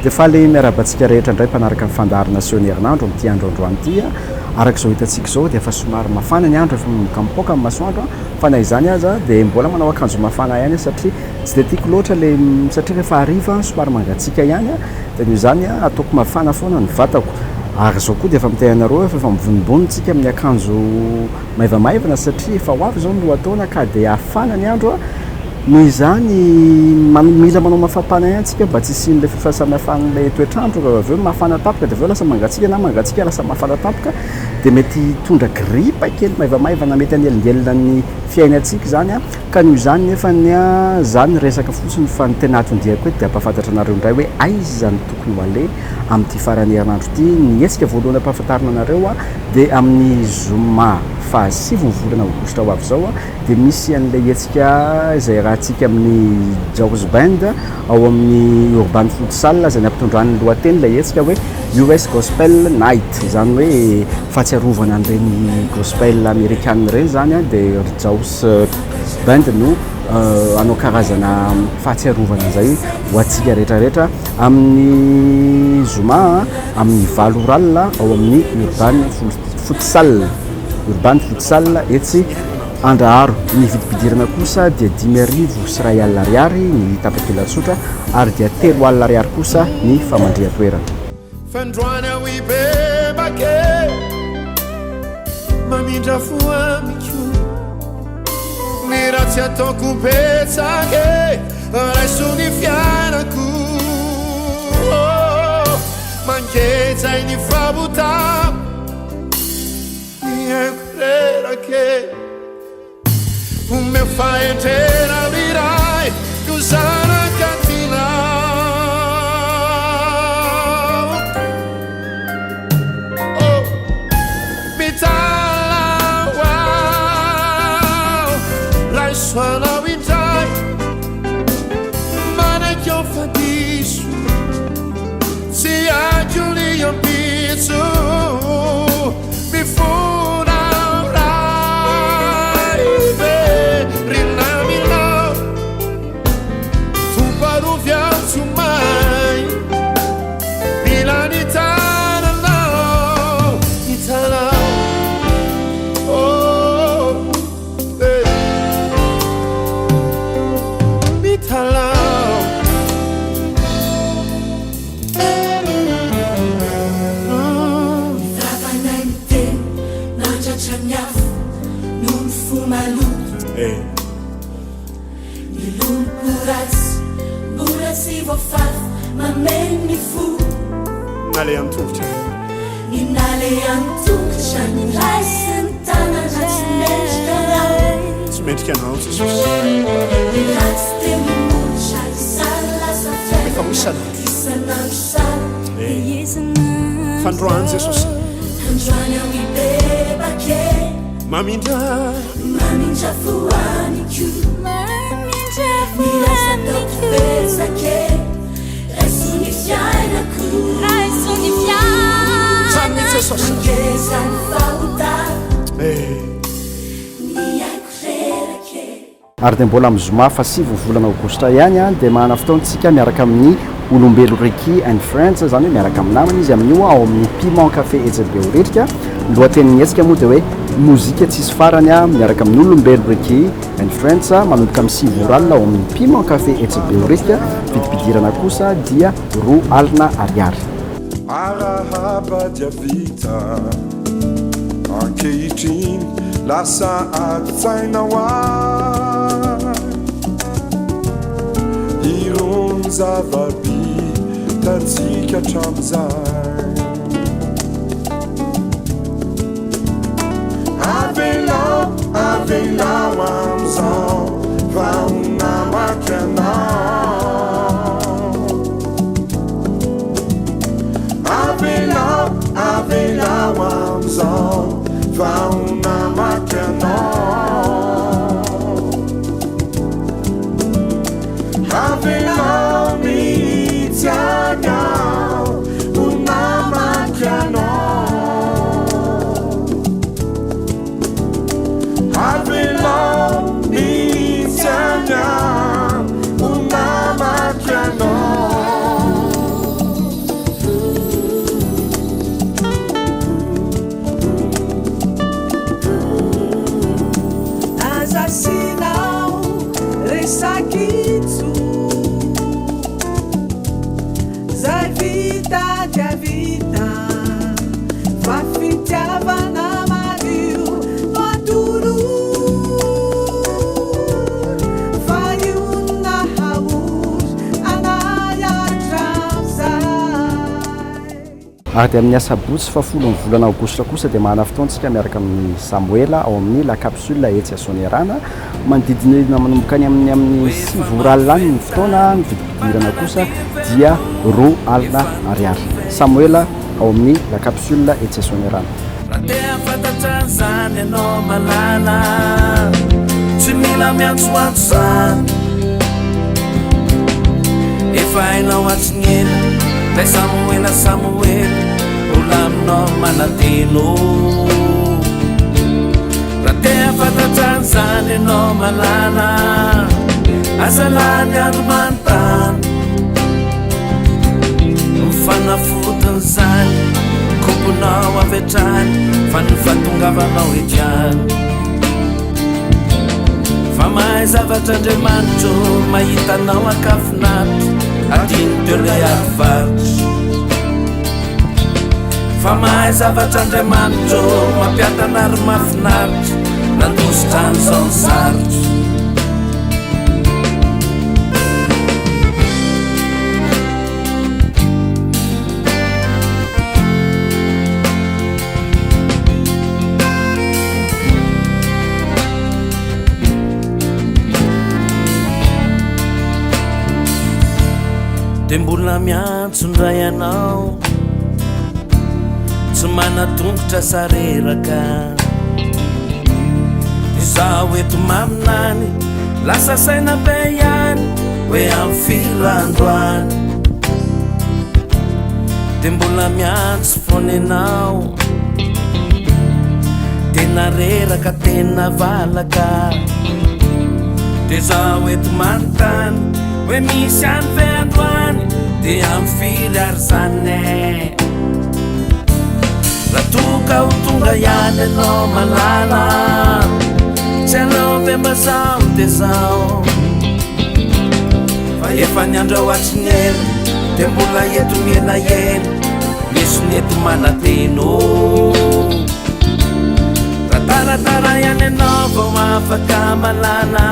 dia faly miarabantsika rehetra indray mpanaraka ny fandarina Sehon'Ny Herinandro amin'ity andro androany ity araka izao hitantsika izao dia efa somary mafana ny andro efa mikampoka amin'ny masoandro fa na izany aza dia mbola manao akanjo mafana ihany satria tsy dia tiako loatra le satria rehefa hariva somary mangatsiaka ihany dia noho izany ataoko mafana foana ny vatako ary izao koa dia efa mitehanareo efa mivonimbonitsika amin'ny akanjo maivamaivana satria efa ho avy izao no lohatona ka dia hafana ny andro noho izany mila manao mafapana ihany tsika mba tsy isian'ilay fifahasamihafan'ilay toetrandro avy eo mafana tapaka dia avy eo lasa mangatsiaka na mangatsiaka lasa mafana tapaka dia mety tondra gripa kely maivamaivana mety anelingelina ny fiainantsika izany ka noho izany nefa zany resaka fotsiny fa ny tena atondihako hoe dia ampahafantatra anareo indray hoe aiza zany tokony ho ale amin'ity farany herinandro ity ny hetsika voalohany ampahafantarina anareo dia amin'ny zoma fahasivy volana aogositra ho avy izao dia misy an'ilay hetsika izay rahantsika amin'ny jazz band ao amin'ny urban futsal izay nampitondrany lohateny ilay hetsika hoe US Gospel Night izany hoe fahatsiarovana an'ireny gospel américaine ireny zany dia jazz band no anao karazana fahatsiarovana zay ho antsika rehetrarehetra amin'ny zoma amin'ny valo oral ao amin'ny urban futsal etsy Andraharo ny vidibidirana kosa dia 5,000 ariary ny tapakely tsotra ary dia 3 ariary kosa ny famandria-toerana. Fandroana wi bebake mamindra fuamiko ni ratsy ataoko betsake raisony fianako mankeja ny fabuta ni ekurerake o meu faenteira virai usana cantina oh me tala wow la suona vitai mana che ho fatiso si aggiuli un pizzo mi fu Fandroan Jesus Mamindra fuaniku Raisuni fianaku Sanni Jesus ary dia mbola amin'ny zoma fa 7 volana aogositra ihany dia mahana fotoantsika miaraka amin'ny olombelo Ricky and Friends zany hoe miaraka amin'ny namany izy amin'io ao amin'ny Piment Café Etsebe Oretrika lohatenin'ny hetsika moa dia hoe mozika tsisy farany miaraka amin'ny olombelo Ricky and Friends manomboka amin'ny 6 oral ao amin'ny Piment Café Etsebe Oretrika vidibidirana kosa dia 2 ariary arahabadiavita ankehitriny lasa atsaina irony zavabi tatsika tramizay avelao amizao vaonamaky anao avelao amizao vaonamaky anao avelao mihitsyanao onamaky anao avelao ary dia amin'ny asabotsy fa folo ny volana aogositra kosa dia mahana fotoantsika miaraka amin'ny samoela ao amin'ny la capsule etsy asonierana manodidina manomboka ny amin'ny 6 alina ny fotoana ny vidipidirana kosa dia 2 alina ariary samoela ao amin'ny la capsule etsy asonierana Zany no malala tsy mila miantsoantso zany efa hainao atsignyela lay samoela olaminao manateno raha tea fantatrany zany anao malala azalany andro manontany mifanafotony zany komponao avetrany fa ny fatongavanao etiany fa mahay zavatra andriamanitro mahitanao akafinatro adiny teo lay arovarotro fa mahay zavatra andriamanitro mampiatana ary mafinaritra nandositrany zao ny sarotro de mbola miantsondray anao tsy manatongotra sareraka de zaho eto maminany lasa saina be ihany hoe amin'ny firandroany de mbola miantso foana anao tena reraka tena valaka de zaho eto manontany hoe misy any ve androany de amin'ny firy ary zane raha toka ho tonga ihany anao malala tsy anao ve mba zao de zao fa efa ny andro ao atsignyela de mbola eto mielaela misy ny eto manateno raha taratara ihany anao vao afaka malala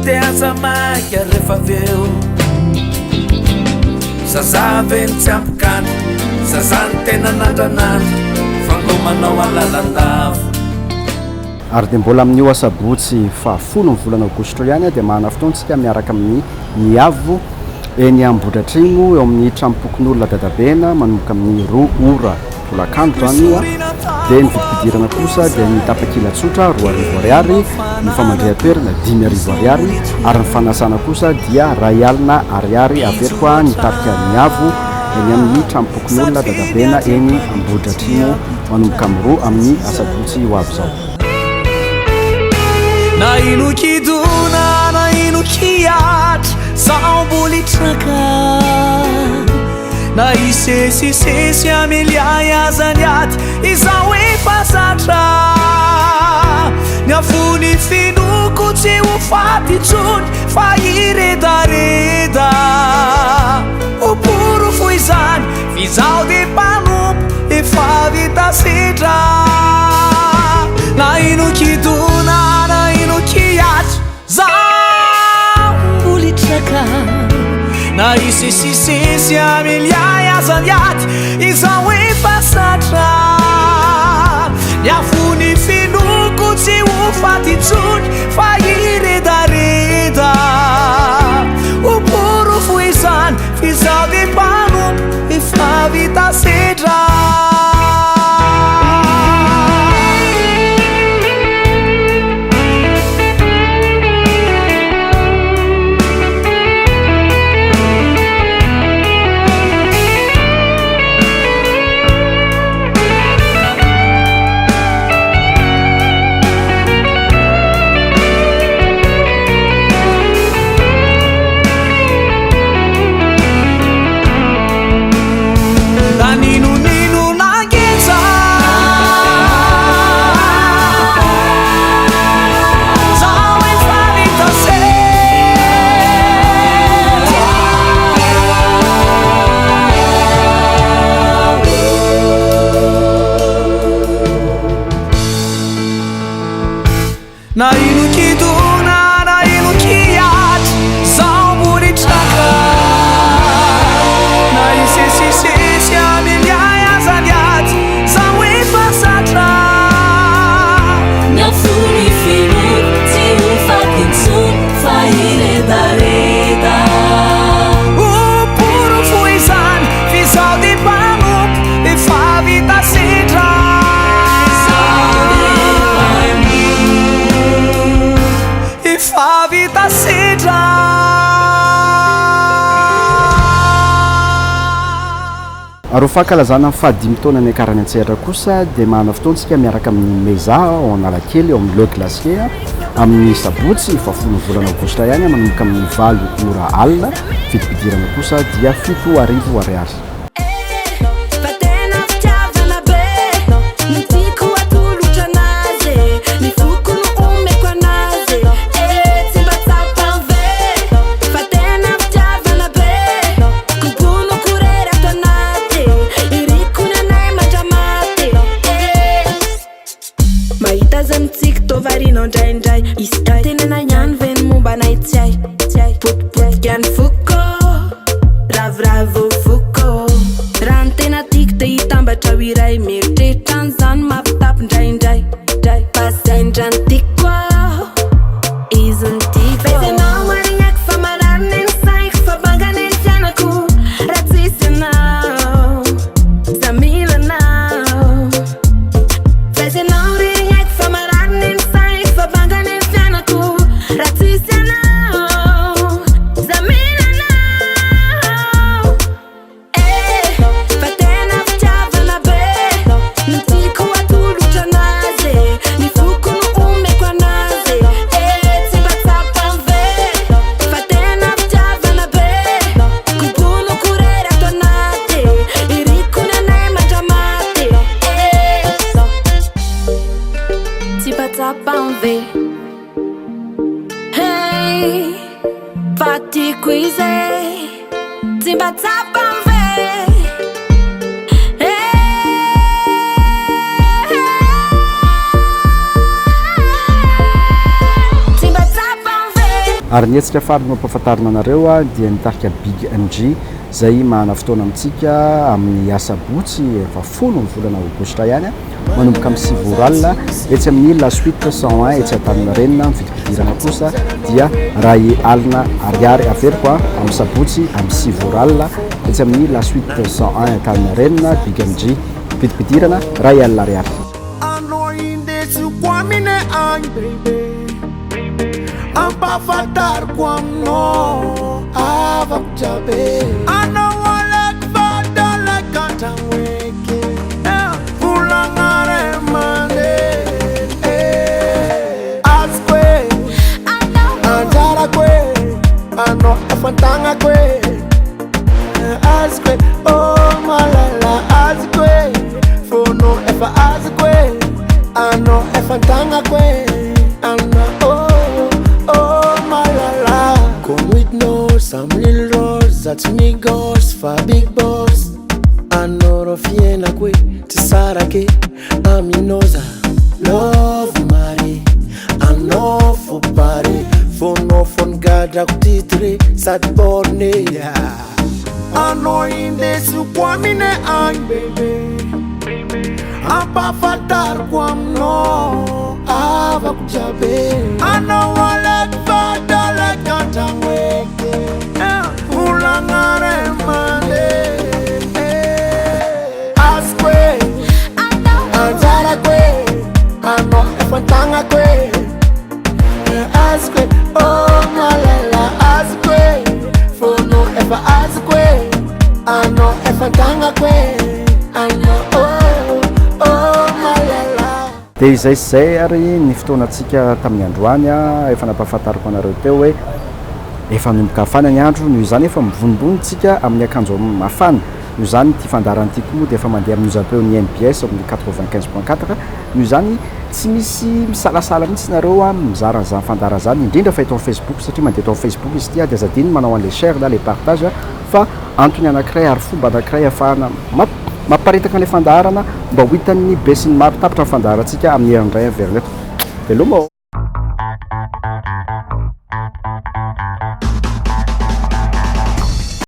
te aza maika rehefa aveo zazaveny tsy ampikany zazany tena nandranandro fangomanao alalandavo ary dia mbola amin'io asabotsy fa folo ny volana aogositra ihany dia mahana fotoantsika miaraka amin'ny miavo eny ambodratrigno eo amin'ny trampokon'olona dadabena manomboka amin'ny 2 ora tolakandro zany io a dia ny vidipidirana kosa dia ny tapakilatsotra 2 ariary ny famandrea-toerana 5 ariary ary ny fanasana kosa dia 2 alina ariary averiko a ny tarika miavo eny amin'ny trampokon'olona dadabena eny ambodratrigno manomboka amin'ny 2 amin'ny asabotsy ho avy zao na ino kidona na ino kiatra saambolitraka na isesisesy ameliay azany aty izao efa zatra ny afony finoko tsy ho fatitsony fa iredareda oporo fo izany fizao de mpanompo efa vita sedra na ino kidona na ino kiatra zaambolitraka na isesisesy ameliay azany aty izao efa zatra ny afony finoko tsy ho fatitsony fa iredareda oporo fo izany fizao de mpanompo efa vita sedra na ino kidona na ino kiatra zaambolitraka na isesisesy ameliay Aogositra aro fankalazana fahadimy taona ny akarany an-tsehatra kosa dia mahana fotoantsika miaraka amin'ny meza ao Analakely ao amin'ny le glacier amin'ny sabotsy fafolo volana aogositra ihany manomboka amin'ny 8 ora alina vidipidirana kosa dia 7 arivo ariary Indraindray isika tenena ihany veny momba nay tsy hay potipotika ny foko ravoravo foko raha ny tena tiako dia hitambatra ho iray mieritreritra an'izany mampitapy indraindray pasaindra ny tiako izy ny tiako faisanao marignaky fa marariny ny saiko fa bangany ny fianako raha tsisy anao za mila anao faisanao rignaky fa marariny ny saiko fa bangany ny fianako raha tsisy anao za mila anao fa tena fitiavana be ny tiako atolotra anazy ny foko no omeko anazy tsy mba tsapave fa tena fitiavana be kobono korery ato anaty iriko ny anay mandramaty tsy mba tsapave hey fa tiako izy tsy mba tsapave tsy mba tsapave ary ny etsika farany mampahafantarina anareo dia nitarika Big MG zay mahana fotoana amintsika amin'ny asabotsy efa folo ny volana aogositra ihany manomboka amin'ny 7 ora alina etsy amin'ny la suite 101 etsy Antaninarenina vidipidirana kosa dia ray alina ariary averiko amin'ny sabotsy amin'ny 7 ora alina etsy amin'ny la suite 101 Antaninarenina Big MG vidipidirana ray alina ariary Ano indesiko amine any baby ampahafantariko aminao avako jabe anao aleko vadalaka antragnoeky volagnare mande azoko e anjarako e anao afantagnako e azoko e oh malala azoko e fono efa azoko e anao afantagnako e anao oh malala come with no some little rose that's me girls for big boss anoro fiena kwe tisarake aminoza love mari anofo pare fono fon gadra kutitre sat borne ano indesu kwa mine ay baby ampahafantariko aminao avako jabe anao aleko vadalaka antragnoeky volagnare mande azoko e anjarako e anao afantagnako e azoko e oh malala azoko e fono efa azoko e anao afantagnako e anao oh malala dia izay zay ary ny fotoanantsika tamin'ny androany efa nampahafantariko anareo teo hoe efa nomboka hafana ny andro noho izany efa mivonimbonitsika amin'ny akanjo mafana noho izany ty fandarany ty koa dia efa mandeha amin'ny uzapeo ny NBS amin'ny 95.4 noho izany tsy misy misalasala mihitsy nareo mizara an'izany fandara zany indrindra fa eto amin'ny Facebook satria mandeha eto amin'ny Facebook izy ty dia azadiny manao an'le share na le partage fa antony anankiray ary fomba anankiray ahafahana mamparitaka an'le fandarana mba ho hitan'ny be sy ny maro tapitra ny fandarantsika amin'ny herindray averin'eto veloma